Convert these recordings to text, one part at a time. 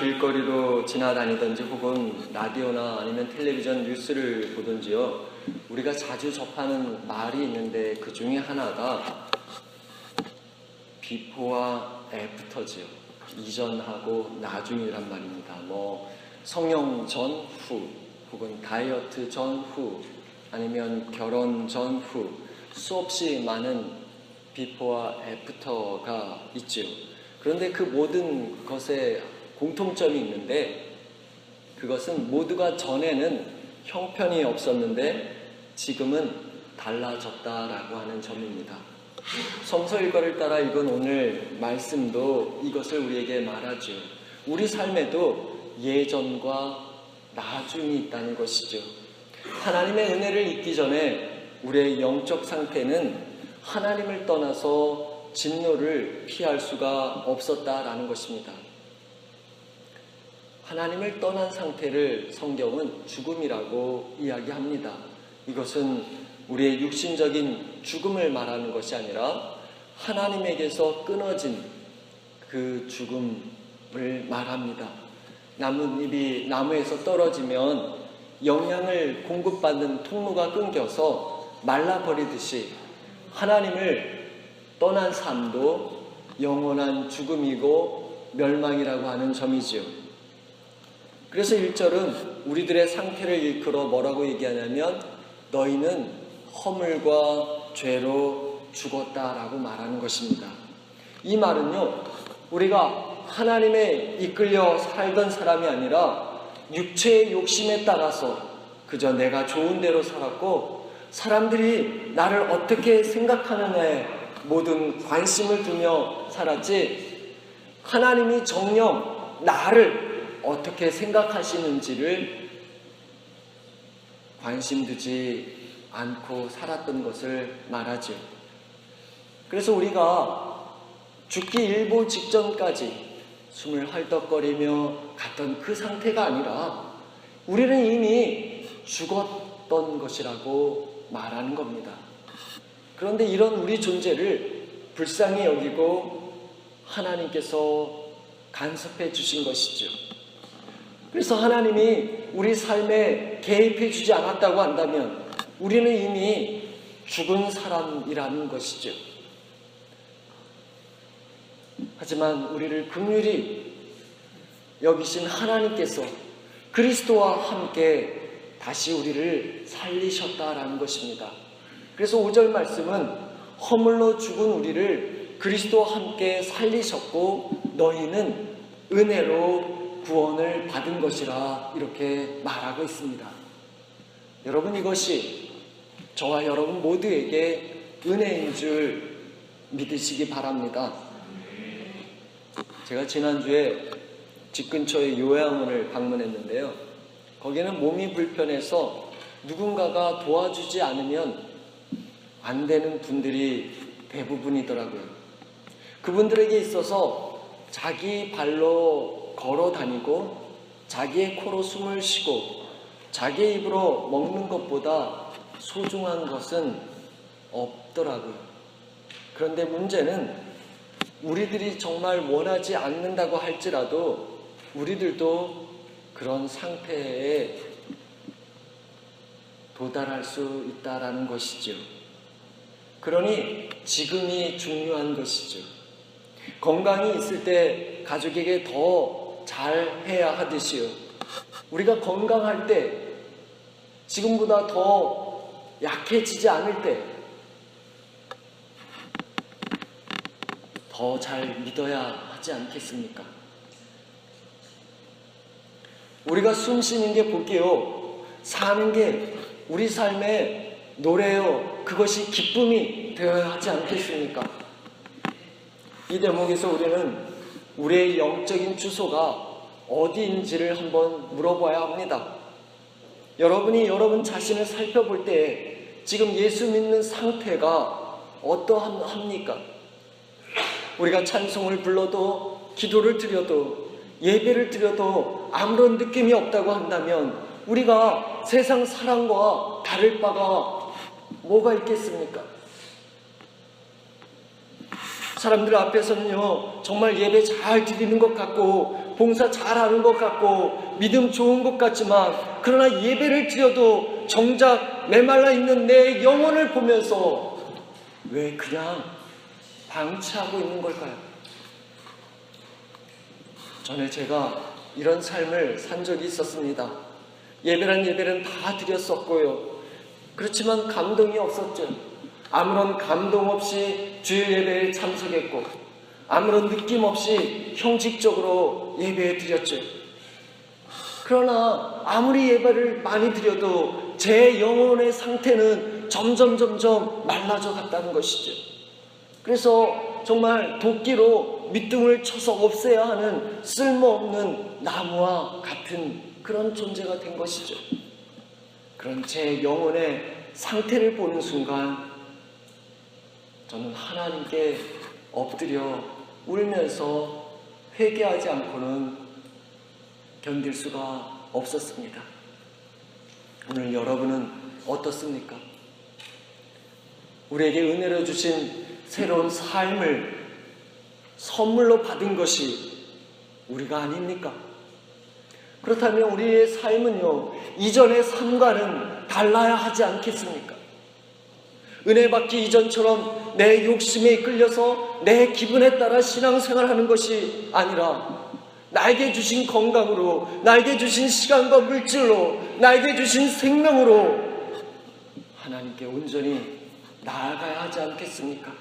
길거리로 지나다니든지 혹은 라디오나 아니면 텔레비전 뉴스를 보든지요, 우리가 자주 접하는 말이 있는데 그 중에 하나가 비포와 애프터지요. 이전하고 나중이란 말입니다. 성령 전후 혹은 다이어트 전후 아니면 결혼 전후 수없이 많은 비포와 애프터가 있지요. 그런데 그 모든 것에 공통점이 있는데, 그것은 모두가 전에는 형편이 없었는데 지금은 달라졌다라고 하는 점입니다. 성서 일과를 따라 읽은 오늘 말씀도 이것을 우리에게 말하죠. 우리 삶에도 예전과 나중이 있다는 것이죠. 하나님의 은혜를 잊기 전에 우리의 영적 상태는 하나님을 떠나서 진노를 피할 수가 없었다라는 것입니다. 하나님을 떠난 상태를 성경은 죽음이라고 이야기합니다. 이것은 우리의 육신적인 죽음을 말하는 것이 아니라 하나님에게서 끊어진 그 죽음을 말합니다. 나뭇잎이 나무에서 떨어지면 영양을 공급받는 통로가 끊겨서 말라버리듯이 하나님을 떠난 삶도 영원한 죽음이고 멸망이라고 하는 점이지요. 그래서 1절은 우리들의 상태를 일컬어 뭐라고 얘기하냐면 너희는 허물과 죄로 죽었다라고 말하는 것입니다. 이 말은요, 우리가 하나님에 이끌려 살던 사람이 아니라 육체의 욕심에 따라서 그저 내가 좋은 대로 살았고 사람들이 나를 어떻게 생각하느냐에 모든 관심을 두며 살았지, 하나님이 정녕 나를 어떻게 생각하시는지를 관심 두지 않고 살았던 것을 말하죠. 그래서 우리가 죽기 일보 직전까지 숨을 헐떡거리며 갔던 그 상태가 아니라 우리는 이미 죽었던 것이라고 말하는 겁니다. 그런데 이런 우리 존재를 불쌍히 여기고 하나님께서 간섭해 주신 것이죠. 그래서 하나님이 우리 삶에 개입해 주지 않았다고 한다면 우리는 이미 죽은 사람이라는 것이죠. 하지만 우리를 긍휼히 여기신 하나님께서 그리스도와 함께 다시 우리를 살리셨다라는 것입니다. 그래서 5절 말씀은 허물로 죽은 우리를 그리스도와 함께 살리셨고 너희는 은혜로 구원을 받은 것이라 이렇게 말하고 있습니다. 여러분, 이것이 저와 여러분 모두에게 은혜인 줄 믿으시기 바랍니다. 제가 지난주에 집 근처의 요양원을 방문했는데요, 거기는 몸이 불편해서 누군가가 도와주지 않으면 안 되는 분들이 대부분이더라고요. 그분들에게 있어서 자기 발로 걸어 다니고 자기의 코로 숨을 쉬고 자기의 입으로 먹는 것보다 소중한 것은 없더라고요. 그런데 문제는 우리들이 정말 원하지 않는다고 할지라도 우리들도 그런 상태에 도달할 수 있다라는 것이죠. 그러니 지금이 중요한 것이죠. 건강이 있을 때 가족에게 더 잘해야 하듯이요, 우리가 건강할 때 지금보다 더 약해지지 않을 때 더 잘 믿어야 하지 않겠습니까? 우리가 숨 쉬는 게 복이요, 사는 게 우리 삶의 노래요, 그것이 기쁨이 되어야 하지 않겠습니까? 이 대목에서 우리는 우리의 영적인 주소가 어디인지를 한번 물어봐야 합니다. 여러분이 여러분 자신을 살펴볼 때 지금 예수 믿는 상태가 어떠합니까? 우리가 찬송을 불러도 기도를 드려도 예배를 드려도 아무런 느낌이 없다고 한다면 우리가 세상 사람과 다를 바가 뭐가 있겠습니까? 사람들 앞에서는요, 정말 예배 잘 드리는 것 같고 같고 봉사 잘하는 것 같고 믿음 좋은 것 같지만 그러나 예배를 드려도 정작 메말라 있는 내 영혼을 보면서 왜 그냥 방치하고 있는 걸까요? 전에 제가 이런 삶을 산 적이 있었습니다. 예배란 예배는 다 드렸었고요. 그렇지만 감동이 없었죠. 아무런 감동 없이 주일 예배에 참석했고 아무런 느낌 없이 형식적으로 예배에 드렸죠. 그러나 아무리 예배를 많이 드려도 제 영혼의 상태는 점점 말라져 갔다는 것이죠. 그래서 정말 도끼로 밑둥을 쳐서 없애야 하는 쓸모없는 나무와 같은 그런 존재가 된 것이죠. 그런 제 영혼의 상태를 보는 순간 저는 하나님께 엎드려 울면서 회개하지 않고는 견딜 수가 없었습니다. 오늘 여러분은 어떻습니까? 우리에게 은혜로 주신 새로운 삶을 선물로 받은 것이 우리가 아닙니까? 그렇다면 우리의 삶은요, 이전의 삶과는 달라야 하지 않겠습니까? 은혜 받기 이전처럼 내 욕심에 이끌려서 내 기분에 따라 신앙생활하는 것이 아니라 나에게 주신 건강으로, 나에게 주신 시간과 물질로, 나에게 주신 생명으로 하나님께 온전히 나아가야 하지 않겠습니까?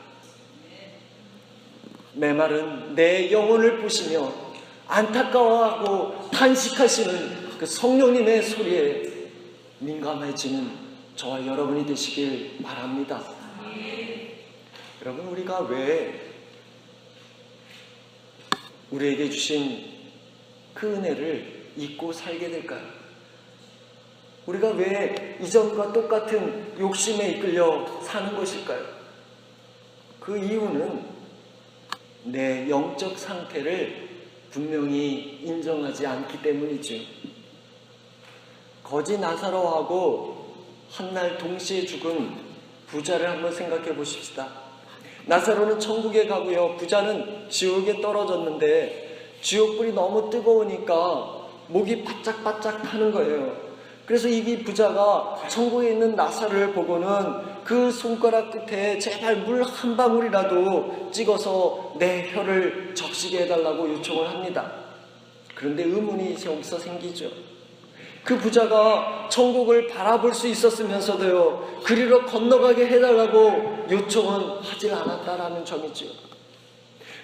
메마른 내 영혼을 보시며 안타까워하고 탄식하시는 그 성령님의 소리에 민감해지는 저와 여러분이 되시길 바랍니다. 여러분, 우리가 왜 우리에게 주신 그 은혜를 잊고 살게 될까요? 우리가 왜 이전과 똑같은 욕심에 이끌려 사는 것일까요? 그 이유는 내 영적 상태를 분명히 인정하지 않기 때문이죠. 거지 나사로하고 한날 동시에 죽은 부자를 한번 생각해 보십시다. 나사로는 천국에 가고요, 부자는 지옥에 떨어졌는데 지옥불이 너무 뜨거우니까 목이 바짝바짝 타는 거예요. 그래서 이 부자가 천국에 있는 나사로를 보고는 그 손가락 끝에 제발 물 한 방울이라도 찍어서 내 혀를 적시게 해달라고 요청을 합니다. 그런데 의문이 여기서 생기죠. 그 부자가 천국을 바라볼 수 있었으면서도요, 그리로 건너가게 해달라고 요청은 하질 않았다라는 점이죠.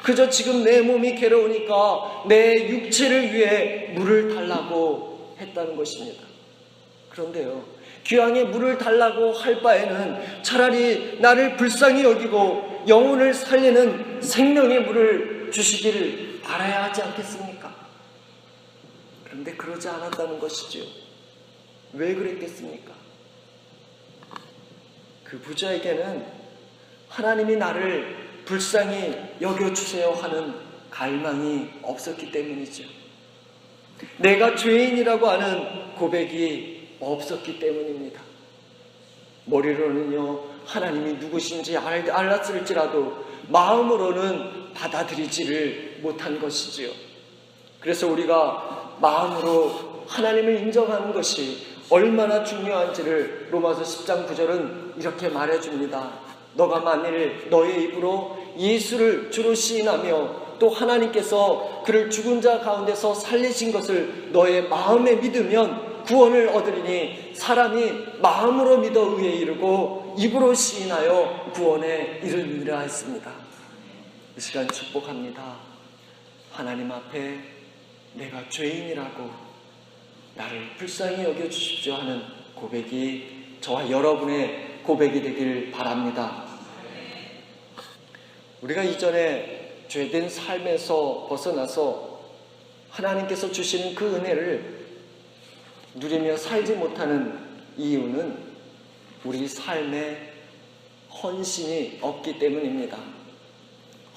그저 지금 내 몸이 괴로우니까 내 육체를 위해 물을 달라고 했다는 것입니다. 그런데요, 기왕에 물을 달라고 할 바에는 차라리 나를 불쌍히 여기고 영혼을 살리는 생명의 물을 주시기를 바라야 하지 않겠습니까? 그런데 그러지 않았다는 것이죠. 왜 그랬겠습니까? 그 부자에게는 하나님이 나를 불쌍히 여겨주세요 하는 갈망이 없었기 때문이죠. 내가 죄인이라고 하는 고백이 없었기 때문입니다. 머리로는요, 하나님이 누구신지 알았을지라도 마음으로는 받아들이지를 못한 것이지요. 그래서 우리가 마음으로 하나님을 인정하는 것이 얼마나 중요한지를 로마서 10장 9절은 이렇게 말해줍니다. 너가 만일 너의 입으로 예수를 주로 시인하며 또 하나님께서 그를 죽은 자 가운데서 살리신 것을 너의 마음에 믿으면 구원을 얻으리니 사람이 마음으로 믿어 의에 이르고 입으로 시인하여 구원에 이르리라 했습니다. 이 시간 축복합니다. 하나님 앞에 내가 죄인이라고 나를 불쌍히 여겨주십시오 하는 고백이 저와 여러분의 고백이 되길 바랍니다. 우리가 이전에 죄된 삶에서 벗어나서 하나님께서 주시는 그 은혜를 누리며 살지 못하는 이유는 우리 삶에 헌신이 없기 때문입니다.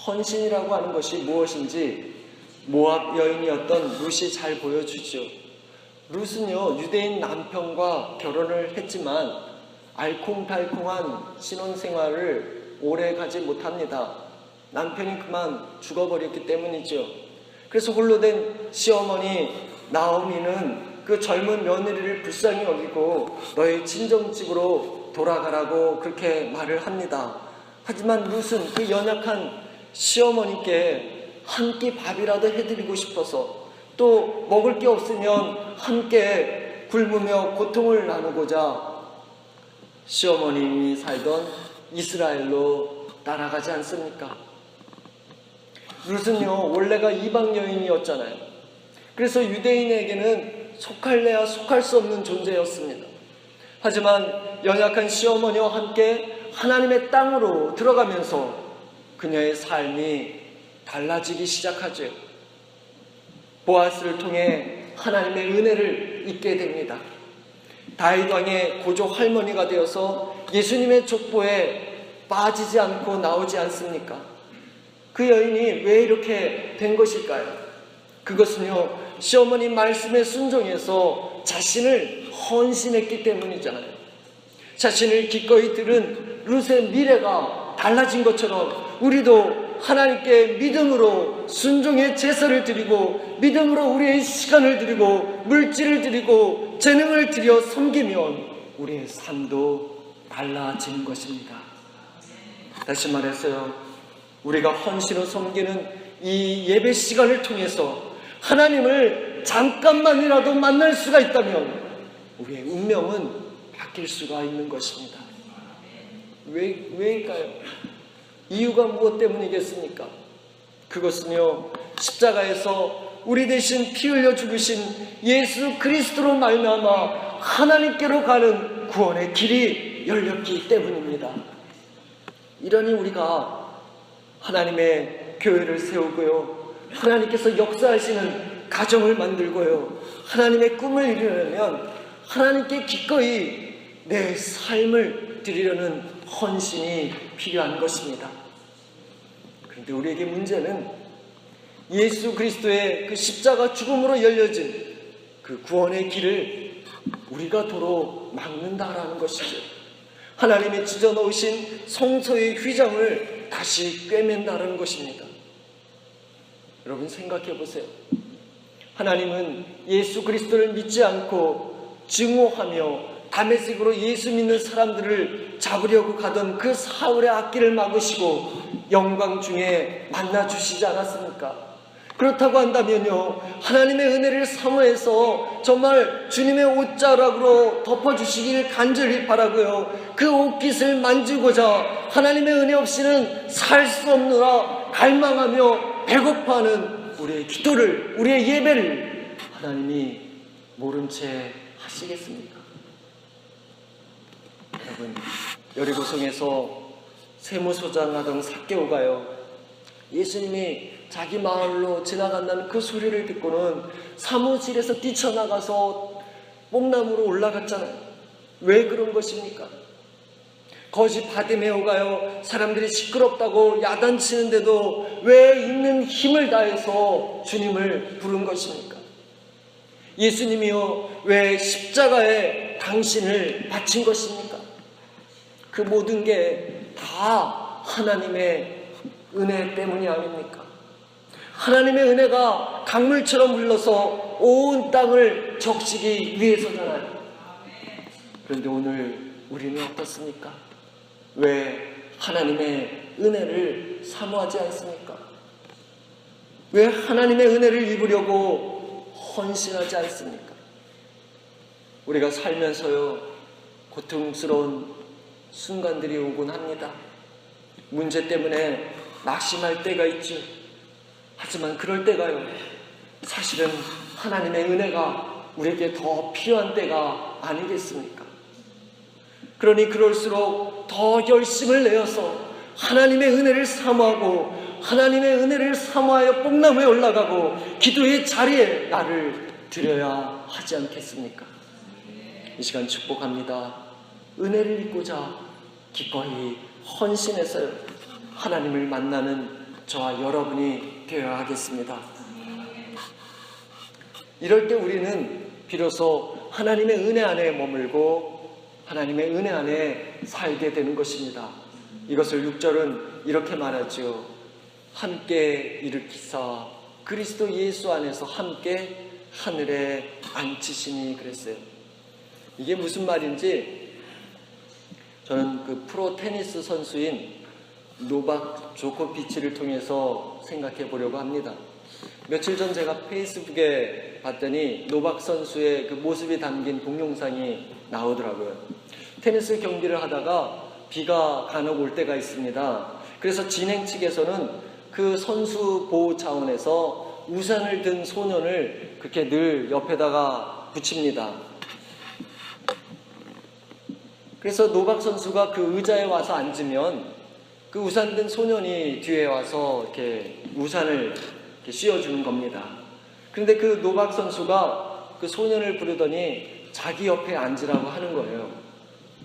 헌신이라고 하는 것이 무엇인지 모압 여인이었던 룻이 잘 보여주죠. 룻은요, 유대인 남편과 결혼을 했지만 알콩달콩한 신혼생활을 오래 가지 못합니다. 남편이 그만 죽어버렸기 때문이죠. 그래서 홀로 된 시어머니 나오미는 그 젊은 며느리를 불쌍히 여기고 너희 친정집으로 돌아가라고 그렇게 말을 합니다. 하지만 룻은 그 연약한 시어머니께 한 끼 밥이라도 해드리고 싶어서, 또 먹을 게 없으면 함께 굶으며 고통을 나누고자 시어머님이 살던 이스라엘로 따라가지 않습니까? 룻은요, 원래가 이방 여인이었잖아요. 그래서 유대인에게는 속할래야 속할 수 없는 존재였습니다. 하지만 연약한 시어머니와 함께 하나님의 땅으로 들어가면서 그녀의 삶이 달라지기 시작하죠. 보아스를 통해 하나님의 은혜를 잊게 됩니다. 다윗 왕의 고조 할머니가 되어서 예수님의 족보에 빠지지 않고 나오지 않습니까? 그 여인이 왜 이렇게 된 것일까요? 그것은요, 시어머니 말씀에 순종해서 자신을 헌신했기 때문이잖아요. 자신을 기꺼이 들은 룻의 미래가 달라진 것처럼 우리도 하나님께 믿음으로 순종의 제사를 드리고 믿음으로 우리의 시간을 드리고 물질을 드리고 재능을 들여 섬기면 우리의 삶도 달라지는 것입니다. 다시 말해서요, 우리가 헌신으로 섬기는 이 예배 시간을 통해서 하나님을 잠깐만이라도 만날 수가 있다면 우리의 운명은 바뀔 수가 있는 것입니다. 왜일까요? 이유가 무엇 때문이겠습니까? 그것은요, 십자가에서 우리 대신 피 흘려 죽으신 예수 그리스도로 말미암아 하나님께로 가는 구원의 길이 열렸기 때문입니다. 이러니 우리가 하나님의 교회를 세우고요, 하나님께서 역사하시는 가정을 만들고요, 하나님의 꿈을 이루려면 하나님께 기꺼이 내 삶을 드리려는 헌신이 필요한 것입니다. 그런데 우리에게 문제는 예수 그리스도의 그 십자가 죽음으로 열려진 그 구원의 길을 우리가 도로 막는다라는 것이죠. 하나님이 찢어놓으신 성소의 휘장을 다시 꿰맨다는 것입니다. 여러분 생각해 보세요. 하나님은 예수 그리스도를 믿지 않고 증오하며 다메섹으로 예수 믿는 사람들을 잡으려고 가던 그 사울의 앞길을 막으시고 영광 중에 만나 주시지 않았습니까? 그렇다고 한다면요, 하나님의 은혜를 사모해서 정말 주님의 옷자락으로 덮어주시길 간절히 바라고요, 그 옷깃을 만지고자 하나님의 은혜 없이는 살 수 없노라 갈망하며 배고파하는 우리의 기도를, 우리의 예배를 하나님이 모른 채 하시겠습니까? 여러분, 여리고성에서 세무소장하던 삭개오가요, 예수님이 자기 마을로 지나간다는 그 소리를 듣고는 사무실에서 뛰쳐나가서 뽕나무로 올라갔잖아요. 왜 그런 것입니까? 거지 바디메오가요, 사람들이 시끄럽다고 야단치는데도 왜 있는 힘을 다해서 주님을 부른 것입니까? 예수님이요, 왜 십자가에 당신을 바친 것입니까? 그 모든 게 다 하나님의 은혜 때문이 아닙니까? 하나님의 은혜가 강물처럼 흘러서 온 땅을 적시기 위해서잖아요. 그런데 오늘 우리는 어떻습니까? 왜 하나님의 은혜를 사모하지 않습니까? 왜 하나님의 은혜를 입으려고 헌신하지 않습니까? 우리가 살면서요, 고통스러운 순간들이 오곤 합니다. 문제 때문에 낙심할 때가 있죠. 하지만 그럴 때가요, 사실은 하나님의 은혜가 우리에게 더 필요한 때가 아니겠습니까? 그러니 그럴수록 더 열심을 내어서 하나님의 은혜를 사모하고 하나님의 은혜를 사모하여 뽕나무에 올라가고 기도의 자리에 나를 드려야 하지 않겠습니까? 이 시간 축복합니다. 은혜를 입고자 기꺼이 헌신해서 하나님을 만나는 저와 여러분이 되어야 하겠습니다. 이럴 때 우리는 비로소 하나님의 은혜 안에 머물고 하나님의 은혜 안에 살게 되는 것입니다. 이것을 6절은 이렇게 말하죠. 함께 일으키사 그리스도 예수 안에서 함께 하늘에 앉히시니 그랬어요. 이게 무슨 말인지 저는 그 프로 테니스 선수인 노박 조코비치를 통해서 생각해 보려고 합니다. 며칠 전 제가 페이스북에 봤더니 노박 선수의 그 모습이 담긴 동영상이 나오더라고요. 테니스 경기를 하다가 비가 간혹 올 때가 있습니다. 그래서 진행 측에서는 그 선수 보호 차원에서 우산을 든 소년을 그렇게 늘 옆에다가 붙입니다. 그래서 노박 선수가 그 의자에 와서 앉으면 그 우산 든 소년이 뒤에 와서 이렇게 우산을 이렇게 씌워주는 겁니다. 그런데 그 노박 선수가 그 소년을 부르더니 자기 옆에 앉으라고 하는 거예요.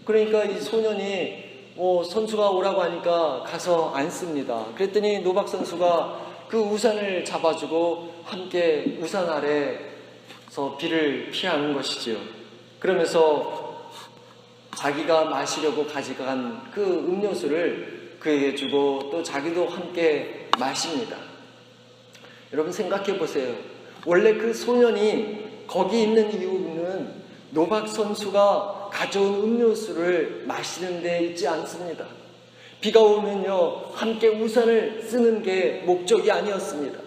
그러니까 이 소년이 선수가 오라고 하니까 가서 앉습니다. 그랬더니 노박 선수가 그 우산을 잡아주고 함께 우산 아래서 비를 피하는 것이지요. 그러면서 자기가 마시려고 가져간 그 음료수를 그에게 주고 또 자기도 함께 마십니다. 여러분 생각해 보세요. 원래 그 소년이 거기 있는 이유는 노박 선수가 가져온 음료수를 마시는 데 있지 않습니다. 비가 오면요 함께 우산을 쓰는 게 목적이 아니었습니다.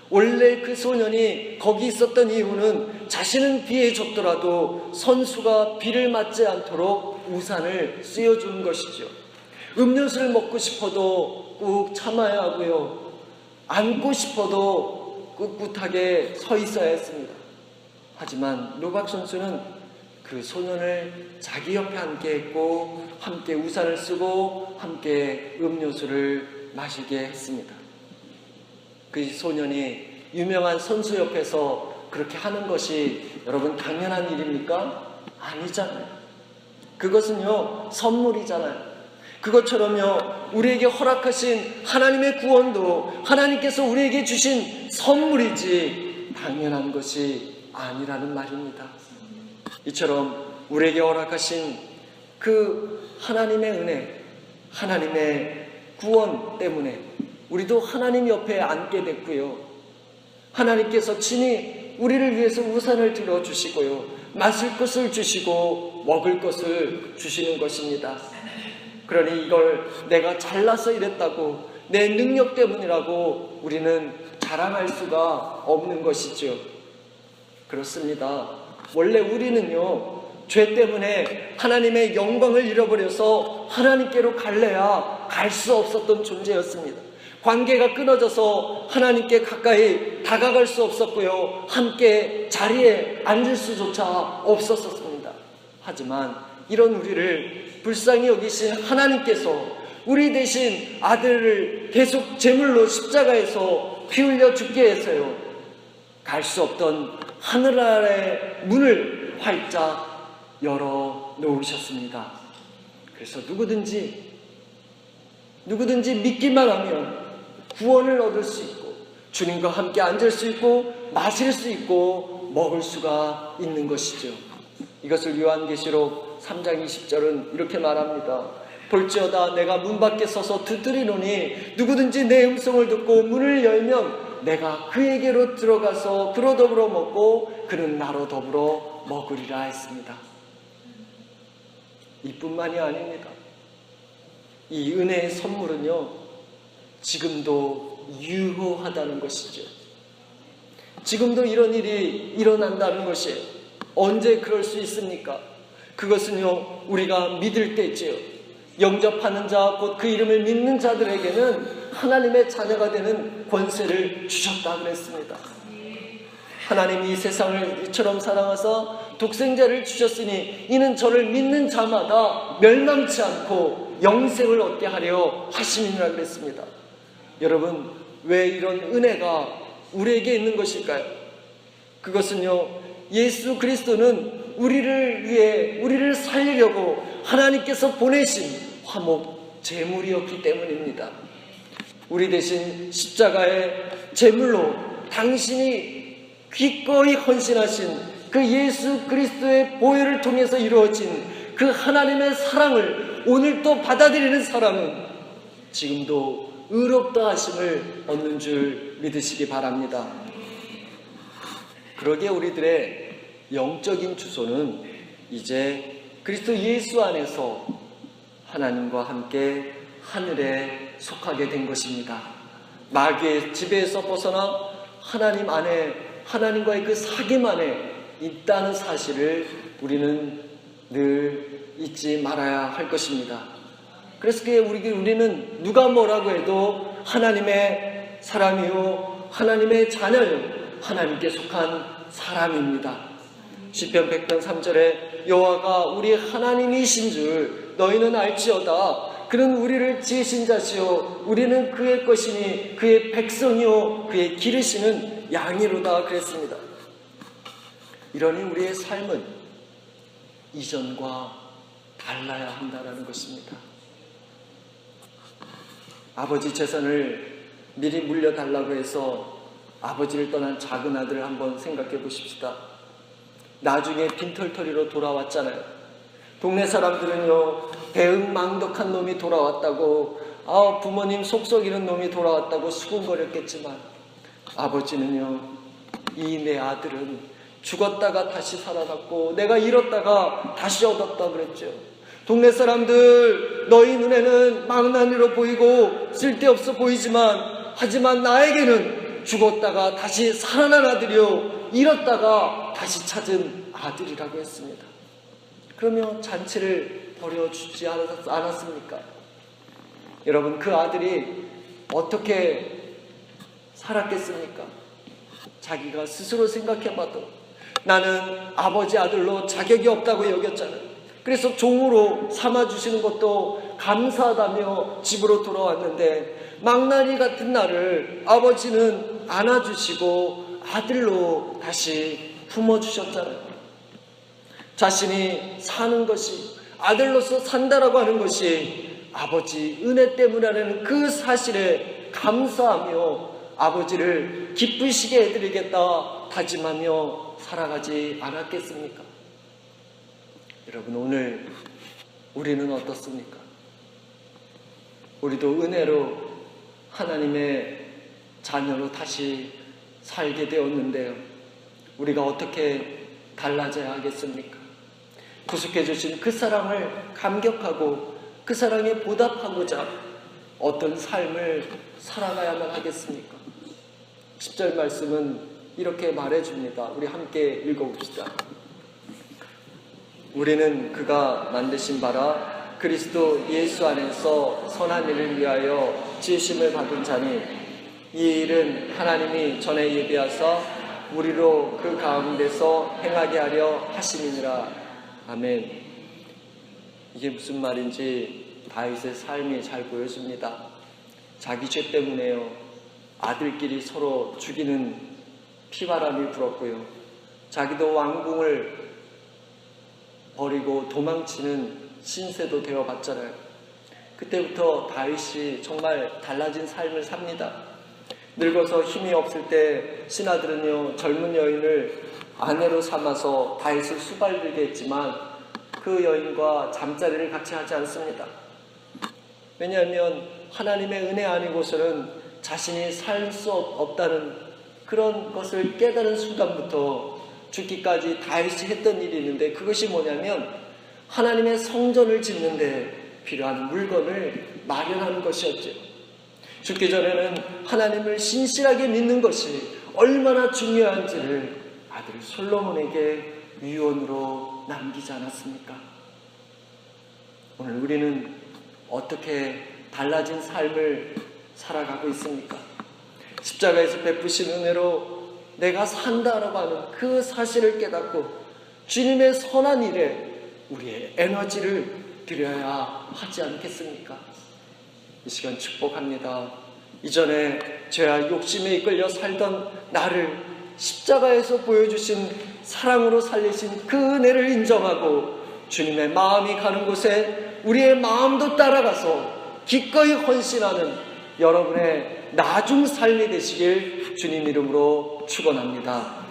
원래 그 소년이 거기 있었던 이유는 자신은 비에 젖더라도 선수가 비를 맞지 않도록 우산을 씌워주는 것이죠. 음료수를 먹고 싶어도 꾹 참아야 하고요. 앉고 싶어도 꿋꿋하게 서 있어야 했습니다. 하지만 노박 선수는 그 소년을 자기 옆에 앉게 했고 함께 우산을 쓰고 함께 음료수를 마시게 했습니다. 그 소년이 유명한 선수 옆에서 그렇게 하는 것이 여러분 당연한 일입니까? 아니잖아요. 그것은요 선물이잖아요. 그것처럼요 우리에게 허락하신 하나님의 구원도 하나님께서 우리에게 주신 선물이지 당연한 것이 아니라는 말입니다. 이처럼 우리에게 허락하신 그 하나님의 은혜, 하나님의 구원 때문에 우리도 하나님 옆에 앉게 됐고요. 하나님께서 친히 우리를 위해서 우산을 들어주시고요. 마실 것을 주시고 먹을 것을 주시는 것입니다. 그러니 이걸 내가 잘나서 이랬다고 내 능력 때문이라고 우리는 자랑할 수가 없는 것이죠. 그렇습니다. 원래 우리는요 죄 때문에 하나님의 영광을 잃어버려서 하나님께로 갈래야 갈 수 없었던 존재였습니다. 관계가 끊어져서 하나님께 가까이 다가갈 수 없었고요. 함께 자리에 앉을 수조차 없었습니다. 하지만 이런 우리를 불쌍히 여기신 하나님께서 우리 대신 아들을 계속 제물로 십자가에서 피 흘려 죽게 해서요. 갈 수 없던 하늘 아래 문을 활짝 열어 놓으셨습니다. 그래서 누구든지 믿기만 하면 구원을 얻을 수 있고 주님과 함께 앉을 수 있고 마실 수 있고 먹을 수가 있는 것이죠. 이것을 요한계시록 3장 20절은 이렇게 말합니다. 볼지어다 내가 문 밖에 서서 두드리노니 누구든지 내 음성을 듣고 문을 열면 내가 그에게로 들어가서 그로 더불어 먹고 그는 나로 더불어 먹으리라 했습니다. 이뿐만이 아닙니다. 이 은혜의 선물은요 지금도 유효하다는 것이죠. 지금도 이런 일이 일어난다는 것이에요. 언제 그럴 수 있습니까? 그것은요 우리가 믿을 때지요. 영접하는 자 곧 그 이름을 믿는 자들에게는 하나님의 자녀가 되는 권세를 주셨다 그랬습니다. 하나님이 이 세상을 이처럼 사랑하사 독생자를 주셨으니 이는 저를 믿는 자마다 멸망치 않고 영생을 얻게 하려 하심이니라 그랬습니다. 여러분 왜 이런 은혜가 우리에게 있는 것일까요? 그것은요 예수 그리스도는 우리를 위해 우리를 살리려고 하나님께서 보내신 화목 제물이었기 때문입니다. 우리 대신 십자가의 제물로 당신이 기꺼이 헌신하신 그 예수 그리스도의 보혈을 통해서 이루어진 그 하나님의 사랑을 오늘 또 받아들이는 사람은 지금도 의롭다 하심을 얻는 줄 믿으시기 바랍니다. 그러기에 우리들의 영적인 주소는 이제 그리스도 예수 안에서 하나님과 함께 하늘에 속하게 된 것입니다. 마귀의 지배에서 벗어나 하나님 안에, 하나님과의 그 사귐 안에 있다는 사실을 우리는 늘 잊지 말아야 할 것입니다. 그래서 우리는 누가 뭐라고 해도 하나님의 사람이요, 하나님의 자녀요, 하나님께 속한 사람입니다. 시편 100편 3절에 여호와가 우리 하나님이신 줄 너희는 알지어다. 그는 우리를 지으신 자시요 우리는 그의 것이니 그의 백성이요 그의 기르시는 양이로다 그랬습니다. 이러니 우리의 삶은 이전과 달라야 한다는 것입니다. 아버지 재산을 미리 물려달라고 해서 아버지를 떠난 작은 아들을 한번 생각해 보십시다. 나중에 빈털터리로 돌아왔잖아요. 동네 사람들은요, 대응망덕한 놈이 돌아왔다고, 부모님 속썩이는 놈이 돌아왔다고 수군거렸겠지만 아버지는요, 이 내 아들은 죽었다가 다시 살아났고 내가 잃었다가 다시 얻었다 그랬죠. 동네 사람들, 너희 눈에는 망나니로 보이고 쓸데없어 보이지만 하지만 나에게는 죽었다가 다시 살아난 아들이요 잃었다가 다시 찾은 아들이라고 했습니다. 그러면 잔치를 벌여주지 않았습니까? 여러분, 그 아들이 어떻게 살았겠습니까? 자기가 스스로 생각해봐도 나는 아버지 아들로 자격이 없다고 여겼잖아요. 그래서 종으로 삼아주시는 것도 감사하다며 집으로 돌아왔는데 망나니 같은 나를 아버지는 안아주시고 아들로 다시 품어주셨잖아요. 자신이 사는 것이, 아들로서 산다라고 하는 것이 아버지 은혜 때문이라는 그 사실에 감사하며 아버지를 기쁘시게 해드리겠다 다짐하며 살아가지 않았겠습니까? 여러분, 오늘 우리는 어떻습니까? 우리도 은혜로 하나님의 자녀로 다시 살게 되었는데요, 우리가 어떻게 달라져야 하겠습니까? 구속해 주신 그 사랑을 감격하고 그 사랑에 보답하고자 어떤 삶을 살아가야만 하겠습니까? 10절 말씀은 이렇게 말해줍니다. 우리 함께 읽어봅시다. 우리는 그가 만드신 바라 그리스도 예수 안에서 선한 일을 위하여 지으심을 받은 자니 이 일은 하나님이 전에 예비하사 우리로 그 가운데서 행하게 하려 하심이니라. 아멘. 이게 무슨 말인지 다윗의 삶이 잘 보여집니다. 자기 죄 때문에요, 아들끼리 서로 죽이는 피바람이 불었고요, 자기도 왕궁을 버리고 도망치는 신세도 되어봤잖아요. 그때부터 다윗이 정말 달라진 삶을 삽니다. 늙어서 힘이 없을 때 신하들은요, 젊은 여인을 아내로 삼아서 다윗을 수발들게 했지만 그 여인과 잠자리를 같이 하지 않습니다. 왜냐하면 하나님의 은혜 아니고서는 자신이 살 수 없다는 그런 것을 깨달은 순간부터 죽기까지 다윗이 했던 일이 있는데, 그것이 뭐냐면 하나님의 성전을 짓는데 필요한 물건을 마련하는 것이었죠. 죽기 전에는 하나님을 신실하게 믿는 것이 얼마나 중요한지를 아들 솔로몬에게 유언으로 남기지 않았습니까? 오늘 우리는 어떻게 달라진 삶을 살아가고 있습니까? 십자가에서 베푸신 은혜로 내가 산다라고 하는 그 사실을 깨닫고 주님의 선한 일에 우리의 에너지를 드려야 하지 않겠습니까? 이 시간 축복합니다. 이전에 죄와 욕심에 이끌려 살던 나를 십자가에서 보여주신 사랑으로 살리신 그 은혜를 인정하고 주님의 마음이 가는 곳에 우리의 마음도 따라가서 기꺼이 헌신하는 여러분의 나중 삶이 되시길 주님 이름으로 축원합니다.